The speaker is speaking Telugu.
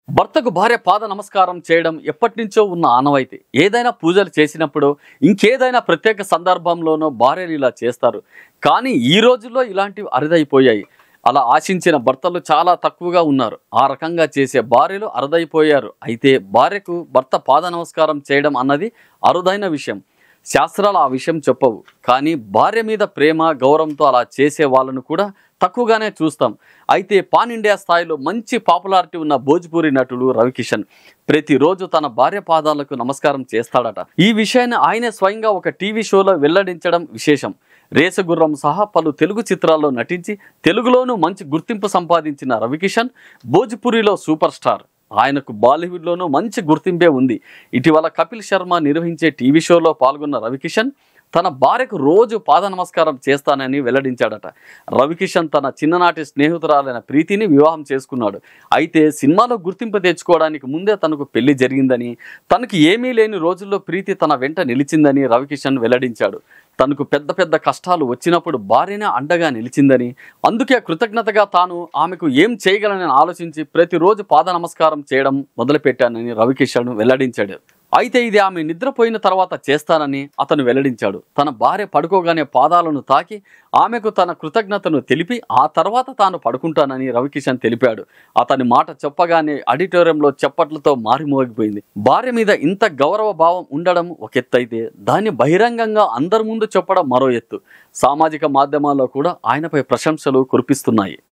భర్తకు భార్య పాద నమస్కారం చేయడం ఎప్పటినుంచో ఉన్న ఆనవాయితీ. ఏదైనా పూజలు చేసినప్పుడు, ఇంకేదైనా ప్రత్యేక సందర్భంలోనో భార్యలు ఇలా చేస్తారు. కానీ ఈ రోజుల్లో ఇలాంటివి అరుదైపోయాయి. అలా ఆశించిన భర్తలు చాలా తక్కువగా ఉన్నారు. ఆ రకంగా చేసే భార్యలు అరుదైపోయారు. అయితే భార్యకు భర్త పాద నమస్కారం చేయడం అన్నది అరుదైన విషయం. శాస్త్రాలు ఆ విషయం చెప్పవు. కానీ భార్య మీద ప్రేమ, గౌరవంతో అలా చేసే వాళ్ళను కూడా తక్కువగానే చూస్తాం. అయితే పాన్ ఇండియా స్థాయిలో మంచి పాపులారిటీ ఉన్న భోజ్పురి నటుడు రవికిషన్ ప్రతిరోజు తన భార్య పాదాలకు నమస్కారం చేస్తాడట. ఈ విషయాన్ని ఆయనే స్వయంగా ఒక టీవీ షోలో వెల్లడించడం విశేషం. రేసుగుర్రం సహా పలు తెలుగు చిత్రాల్లో నటించి తెలుగులోనూ మంచి గుర్తింపు సంపాదించిన రవికిషన్ భోజ్పురిలో సూపర్ స్టార్. ఆయనకు బాలీవుడ్లోనూ మంచి గుర్తింపే ఉంది. ఇటీవల కపిల్ శర్మ నిర్వహించే టీవీ షోలో పాల్గొన్న రవికిషన్ తన భార్యకు రోజు పాద నమస్కారం చేస్తానని వెల్లడించాడట. రవికిషన్ తన చిన్ననాటి స్నేహితురాలైన ప్రీతిని వివాహం చేసుకున్నాడు. అయితే సినిమాలో గుర్తింపు తెచ్చుకోవడానికి ముందే తనకు పెళ్లి జరిగిందని, తనకు ఏమీ లేని రోజుల్లో ప్రీతి తన వెంట నిలిచిందని రవికిషన్ వెల్లడించాడు. తనకు పెద్ద పెద్ద కష్టాలు వచ్చినప్పుడు భార్యనే అండగా నిలిచిందని, అందుకే కృతజ్ఞతగా తాను ఆమెకు ఏం చేయగలనని ఆలోచించి ప్రతిరోజు పాద నమస్కారం చేయడం మొదలుపెట్టానని రవికిషన్ వెల్లడించాడు. అయితే ఇది ఆమె నిద్రపోయిన తర్వాత చేస్తానని అతను వెల్లడించాడు. తన భార్య పడుకోగానే పాదాలను తాకి ఆమెకు తన కృతజ్ఞతను తెలిపి ఆ తర్వాత తాను పడుకుంటానని రవికిషన్ తెలిపాడు. అతని మాట చెప్పగానే ఆడిటోరియంలో చప్పట్లతో మారిమోగిపోయింది. భార్య మీద ఇంత గౌరవ భావం ఉండడం ఒక ఎత్తు అయితే, దాన్ని బహిరంగంగా అందరి ముందు చెప్పడం మరో ఎత్తు. సామాజిక మాధ్యమాల్లో కూడా ఆయనపై ప్రశంసలు కురిపిస్తున్నాయి.